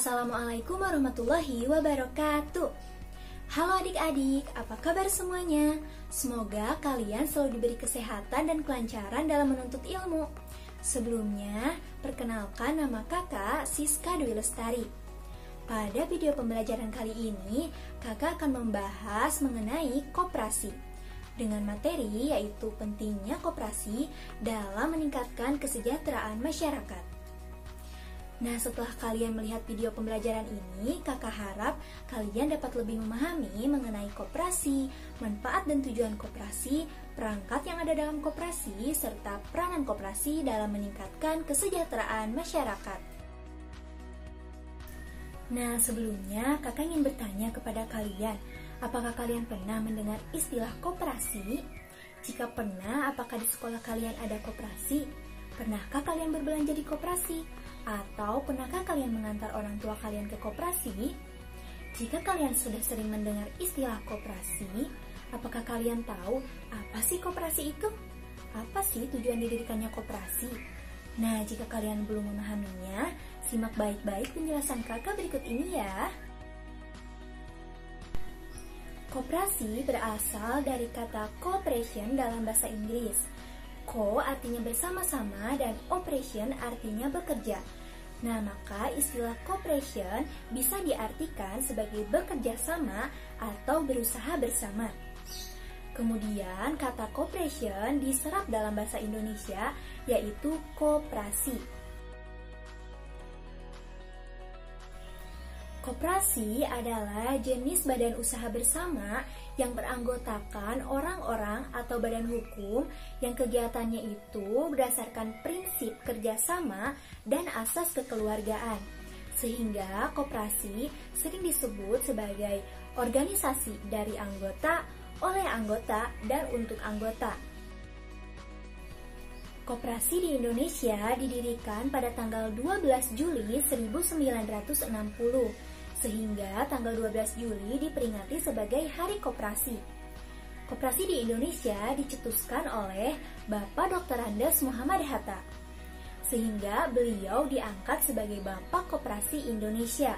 Assalamualaikum warahmatullahi wabarakatuh. Halo adik-adik, apa kabar semuanya? Semoga kalian selalu diberi kesehatan dan kelancaran dalam menuntut ilmu. Sebelumnya, perkenalkan nama kakak Siska Dwi Lestari. Pada video pembelajaran kali ini, kakak akan membahas mengenai koperasi dengan materi yaitu pentingnya koperasi dalam meningkatkan kesejahteraan masyarakat. Nah, setelah kalian melihat video pembelajaran ini, kakak harap kalian dapat lebih memahami mengenai koperasi, manfaat dan tujuan koperasi, perangkat yang ada dalam koperasi, serta peranan koperasi dalam meningkatkan kesejahteraan masyarakat. Nah, sebelumnya kakak ingin bertanya kepada kalian, apakah kalian pernah mendengar istilah koperasi? Jika pernah, apakah di sekolah kalian ada koperasi? Pernahkah kalian berbelanja di koperasi? Atau pernahkah kalian mengantar orang tua kalian ke koperasi? Jika kalian sudah sering mendengar istilah koperasi, apakah kalian tahu apa sih koperasi itu? Apa sih tujuan didirikannya koperasi? Nah, jika kalian belum memahaminya, simak baik-baik penjelasan kakak berikut ini ya. Koperasi berasal dari kata cooperation dalam bahasa Inggris. Co artinya bersama-sama dan operation artinya bekerja. Nah, maka istilah cooperation bisa diartikan sebagai bekerja sama atau berusaha bersama. Kemudian kata cooperation diserap dalam bahasa Indonesia yaitu koperasi. Koperasi adalah jenis badan usaha bersama yang beranggotakan orang-orang atau badan hukum yang kegiatannya itu berdasarkan prinsip kerjasama dan asas kekeluargaan. Sehingga koperasi sering disebut sebagai organisasi dari anggota, oleh anggota, dan untuk anggota. Koperasi di Indonesia didirikan pada tanggal 12 Juli 1960. Sehingga tanggal 12 Juli diperingati sebagai Hari Koperasi. Koperasi di Indonesia dicetuskan oleh Bapak Dr. Andes Muhammad Hatta, sehingga beliau diangkat sebagai Bapak Koperasi Indonesia.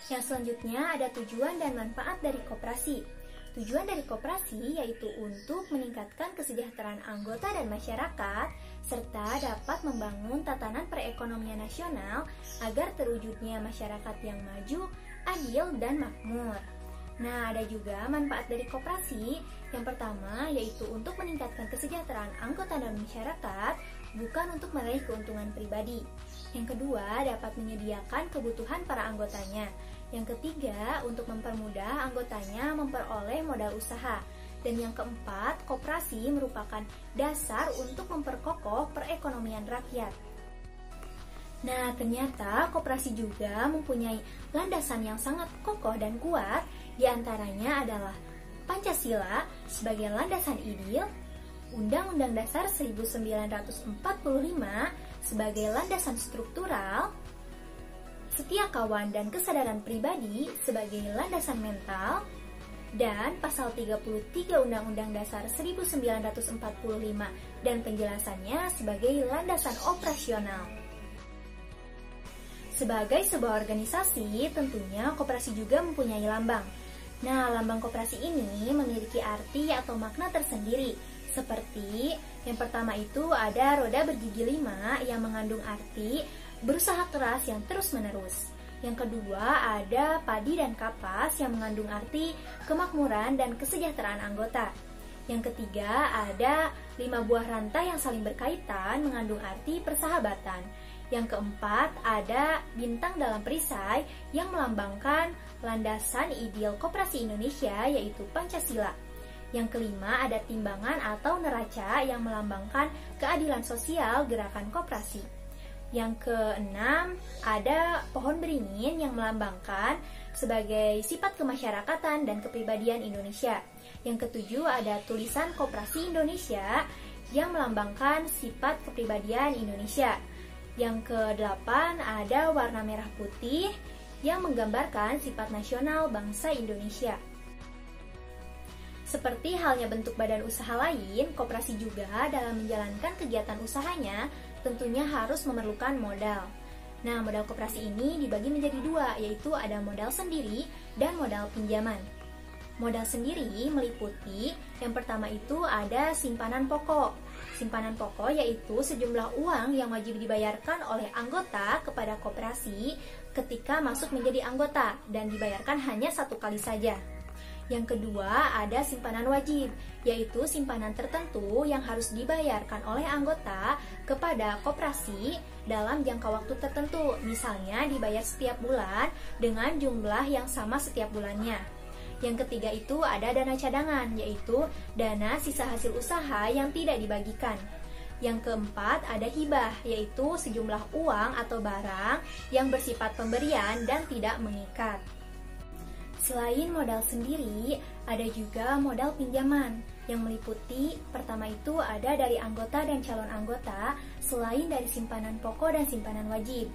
Yang selanjutnya ada tujuan dan manfaat dari koperasi. Tujuan dari koperasi yaitu untuk meningkatkan kesejahteraan anggota dan masyarakat, serta dapat membangun tatanan perekonomian nasional agar terwujudnya masyarakat yang maju, adil, dan makmur. Nah, ada juga manfaat dari koperasi. Yang pertama yaitu untuk meningkatkan kesejahteraan anggota dan masyarakat, bukan untuk meraih keuntungan pribadi. Yang kedua, dapat menyediakan kebutuhan para anggotanya. Yang ketiga, untuk mempermudah anggotanya memperoleh modal usaha. Dan yang keempat, koperasi merupakan dasar untuk memperkokoh perekonomian rakyat. Nah, ternyata koperasi juga mempunyai landasan yang sangat kokoh dan kuat. Di antaranya adalah Pancasila sebagai landasan ideal, Undang-Undang Dasar 1945 sebagai landasan struktural, setia kawan dan kesadaran pribadi sebagai landasan mental, dan pasal 33 Undang-Undang Dasar 1945 dan penjelasannya sebagai landasan operasional. Sebagai sebuah organisasi, tentunya koperasi juga mempunyai lambang. Nah, lambang koperasi ini memiliki arti atau makna tersendiri. Seperti yang pertama itu ada roda bergigi 5 yang mengandung arti berusaha keras yang terus-menerus. Yang kedua ada padi dan kapas yang mengandung arti kemakmuran dan kesejahteraan anggota. Yang ketiga ada 5 buah rantai yang saling berkaitan mengandung arti persahabatan. Yang keempat ada bintang dalam perisai yang melambangkan landasan ideal koperasi Indonesia yaitu Pancasila. Yang kelima ada timbangan atau neraca yang melambangkan keadilan sosial gerakan koperasi. Yang keenam ada pohon beringin yang melambangkan sebagai sifat kemasyarakatan dan kepribadian Indonesia. Yang ketujuh ada tulisan Koperasi Indonesia yang melambangkan sifat kepribadian Indonesia. Yang kedelapan ada warna merah putih yang menggambarkan sifat nasional bangsa Indonesia. Seperti halnya bentuk badan usaha lain, koperasi juga dalam menjalankan kegiatan usahanya tentunya harus memerlukan modal. Nah, modal koperasi ini dibagi menjadi dua, yaitu ada modal sendiri dan modal pinjaman. Modal sendiri meliputi yang pertama itu ada simpanan pokok. Simpanan pokok yaitu sejumlah uang yang wajib dibayarkan oleh anggota kepada koperasi ketika masuk menjadi anggota dan dibayarkan hanya satu kali saja. Yang kedua ada simpanan wajib, yaitu simpanan tertentu yang harus dibayarkan oleh anggota kepada koperasi dalam jangka waktu tertentu. Misalnya dibayar setiap bulan dengan jumlah yang sama setiap bulannya. Yang ketiga itu ada dana cadangan, yaitu dana sisa hasil usaha yang tidak dibagikan. Yang keempat ada hibah, yaitu sejumlah uang atau barang yang bersifat pemberian dan tidak mengikat. Selain modal sendiri, ada juga modal pinjaman yang meliputi pertama itu ada dari anggota dan calon anggota selain dari simpanan pokok dan simpanan wajib.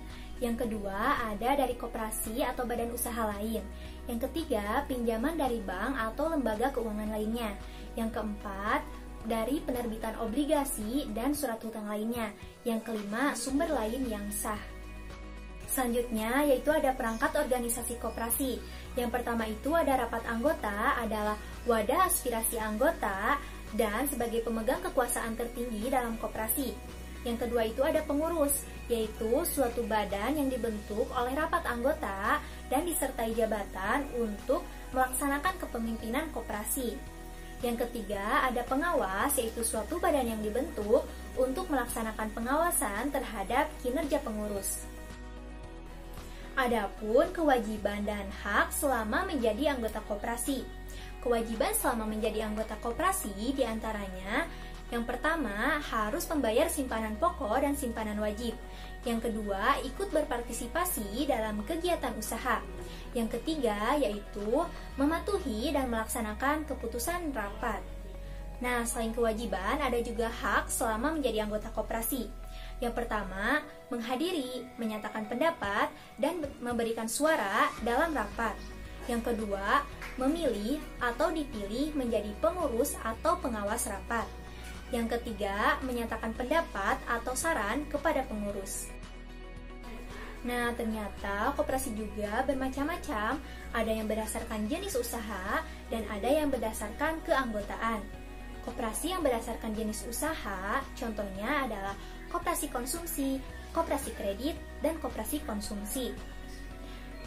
Yang kedua ada dari koperasi atau badan usaha lain. Yang ketiga pinjaman dari bank atau lembaga keuangan lainnya. Yang keempat dari penerbitan obligasi dan surat hutang lainnya. Yang kelima sumber lain yang sah. Selanjutnya yaitu ada perangkat organisasi koperasi. Yang pertama itu ada rapat anggota adalah wadah aspirasi anggota dan sebagai pemegang kekuasaan tertinggi dalam koperasi. Yang kedua itu ada pengurus, yaitu suatu badan yang dibentuk oleh rapat anggota dan disertai jabatan untuk melaksanakan kepemimpinan koperasi. Yang ketiga ada pengawas, yaitu suatu badan yang dibentuk untuk melaksanakan pengawasan terhadap kinerja pengurus. Adapun kewajiban dan hak selama menjadi anggota koperasi. Kewajiban selama menjadi anggota koperasi diantaranya yang pertama harus membayar simpanan pokok dan simpanan wajib. Yang kedua ikut berpartisipasi dalam kegiatan usaha. Yang ketiga yaitu mematuhi dan melaksanakan keputusan rapat. Nah, selain kewajiban ada juga hak selama menjadi anggota koperasi. Yang pertama, menghadiri, menyatakan pendapat, dan memberikan suara dalam rapat. Yang kedua, memilih atau dipilih menjadi pengurus atau pengawas rapat. Yang ketiga, menyatakan pendapat atau saran kepada pengurus. Nah, ternyata koperasi juga bermacam-macam. Ada yang berdasarkan jenis usaha dan ada yang berdasarkan keanggotaan. Koperasi yang berdasarkan jenis usaha, contohnya adalah koperasi konsumsi, koperasi kredit, dan koperasi konsumsi.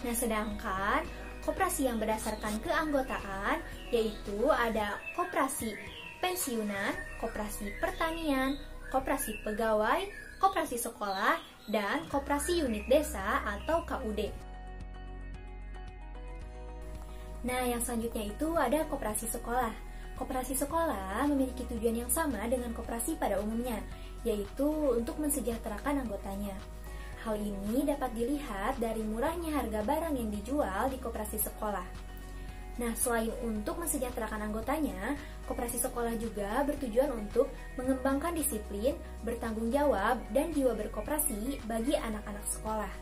Nah, sedangkan koperasi yang berdasarkan keanggotaan, yaitu ada koperasi pensiunan, koperasi pertanian, koperasi pegawai, koperasi sekolah, dan koperasi unit desa atau KUD. Nah, yang selanjutnya itu ada koperasi sekolah. Koperasi sekolah memiliki tujuan yang sama dengan koperasi pada umumnya, yaitu untuk mensejahterakan anggotanya. Hal ini dapat dilihat dari murahnya harga barang yang dijual di koperasi sekolah. Nah, selain untuk mensejahterakan anggotanya, koperasi sekolah juga bertujuan untuk mengembangkan disiplin, bertanggung jawab, dan jiwa berkoperasi bagi anak-anak sekolah.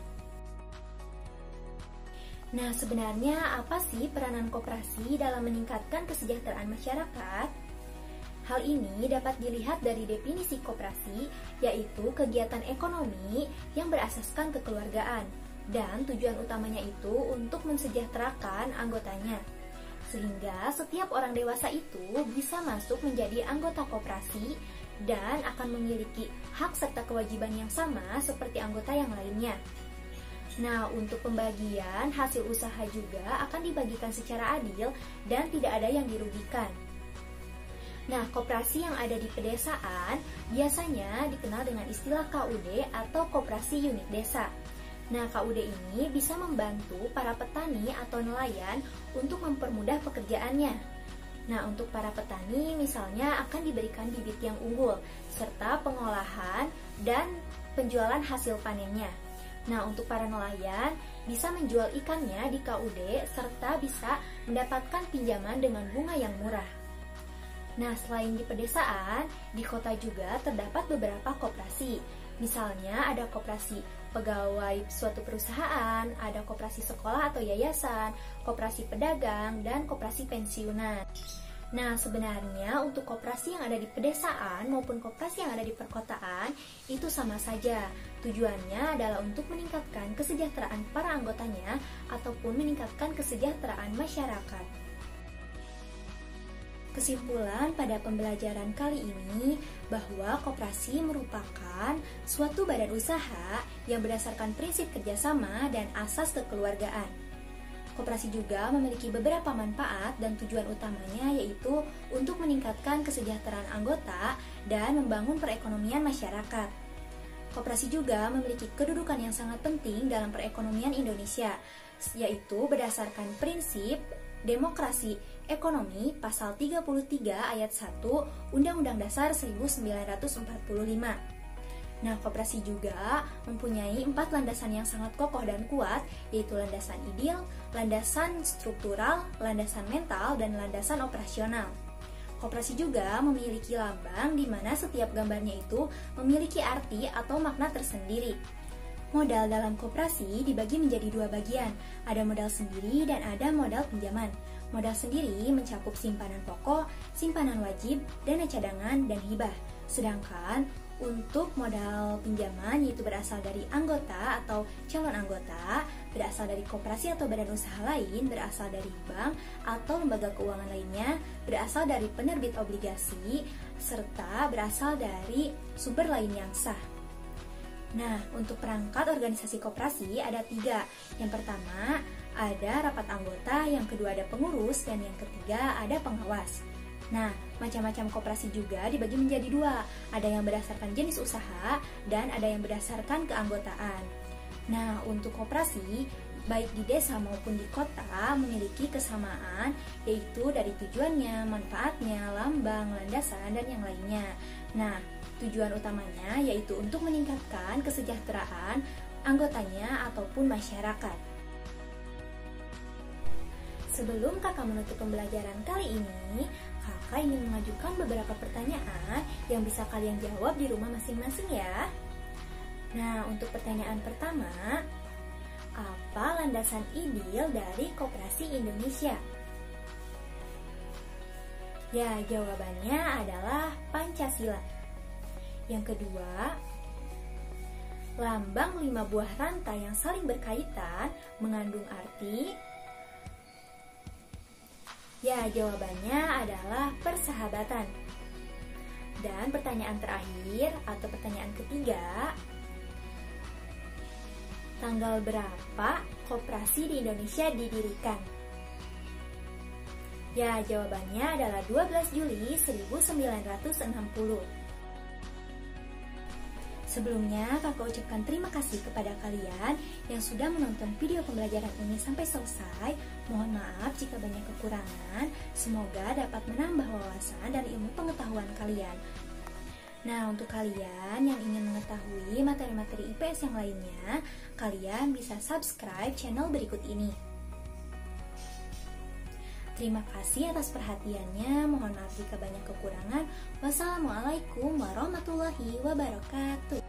Nah, sebenarnya apa sih peranan koperasi dalam meningkatkan kesejahteraan masyarakat? Hal ini dapat dilihat dari definisi koperasi, yaitu kegiatan ekonomi yang berasaskan kekeluargaan, dan tujuan utamanya itu untuk mensejahterakan anggotanya. Sehingga setiap orang dewasa itu bisa masuk menjadi anggota koperasi dan akan memiliki hak serta kewajiban yang sama seperti anggota yang lainnya. Nah, untuk pembagian hasil usaha juga akan dibagikan secara adil dan tidak ada yang dirugikan. Nah, koperasi yang ada di pedesaan biasanya dikenal dengan istilah KUD atau koperasi unit desa. Nah, KUD ini bisa membantu para petani atau nelayan untuk mempermudah pekerjaannya. Nah, untuk para petani misalnya akan diberikan bibit yang unggul, serta pengolahan dan penjualan hasil panennya. Nah, untuk para nelayan bisa menjual ikannya di KUD serta bisa mendapatkan pinjaman dengan bunga yang murah. Nah, selain di pedesaan, di kota juga terdapat beberapa koperasi. Misalnya ada koperasi pegawai suatu perusahaan, ada koperasi sekolah atau yayasan, koperasi pedagang, dan koperasi pensiunan. Nah, sebenarnya untuk koperasi yang ada di pedesaan maupun koperasi yang ada di perkotaan itu sama saja. Tujuannya adalah untuk meningkatkan kesejahteraan para anggotanya ataupun meningkatkan kesejahteraan masyarakat. Kesimpulan pada pembelajaran kali ini bahwa koperasi merupakan suatu badan usaha yang berdasarkan prinsip kerjasama dan asas kekeluargaan. Koperasi juga memiliki beberapa manfaat dan tujuan utamanya yaitu untuk meningkatkan kesejahteraan anggota dan membangun perekonomian masyarakat. Koperasi juga memiliki kedudukan yang sangat penting dalam perekonomian Indonesia, yaitu berdasarkan prinsip demokrasi ekonomi pasal 33 ayat 1 Undang-Undang Dasar 1945. Nah, koperasi juga mempunyai 4 landasan yang sangat kokoh dan kuat, yaitu landasan ideal, landasan struktural, landasan mental, dan landasan operasional. Koperasi juga memiliki lambang di mana setiap gambarnya itu memiliki arti atau makna tersendiri. Modal dalam koperasi dibagi menjadi 2 bagian, ada modal sendiri dan ada modal pinjaman. Modal sendiri mencakup simpanan pokok, simpanan wajib, dana cadangan, dan hibah. Sedangkan untuk modal pinjaman yaitu berasal dari anggota atau calon anggota, berasal dari koperasi atau badan usaha lain, berasal dari bank atau lembaga keuangan lainnya, berasal dari penerbit obligasi, serta berasal dari sumber lain yang sah. Nah, untuk perangkat organisasi koperasi ada 3. Yang pertama, ada rapat anggota, yang kedua ada pengurus, dan yang ketiga ada pengawas. Nah, macam-macam koperasi juga dibagi menjadi 2. Ada yang berdasarkan jenis usaha dan ada yang berdasarkan keanggotaan. Nah, untuk koperasi, baik di desa maupun di kota memiliki kesamaan, yaitu dari tujuannya, manfaatnya, lambang, landasan, dan yang lainnya. Nah, tujuan utamanya yaitu untuk meningkatkan kesejahteraan anggotanya ataupun masyarakat. Sebelum kakak menutup pembelajaran kali ini, kakak ingin mengajukan beberapa pertanyaan yang bisa kalian jawab di rumah masing-masing ya. Nah, untuk pertanyaan pertama, apa landasan ideal dari koperasi Indonesia? Ya, jawabannya adalah Pancasila. Yang kedua, lambang 5 buah rantai yang saling berkaitan mengandung arti. Ya, jawabannya adalah persahabatan. Dan pertanyaan terakhir atau pertanyaan ketiga, tanggal berapa koperasi di Indonesia didirikan? Ya, jawabannya adalah 12 Juli 1960. Sebelumnya, kakak ucapkan terima kasih kepada kalian yang sudah menonton video pembelajaran ini sampai selesai. Mohon maaf jika banyak kekurangan. Semoga dapat menambah wawasan dan ilmu pengetahuan kalian. Nah, untuk kalian yang ingin mengetahui materi-materi IPS yang lainnya, kalian bisa subscribe channel berikut ini. Terima kasih atas perhatiannya. Mohon maaf jika banyak kekurangan. Wassalamualaikum warahmatullahi wabarakatuh.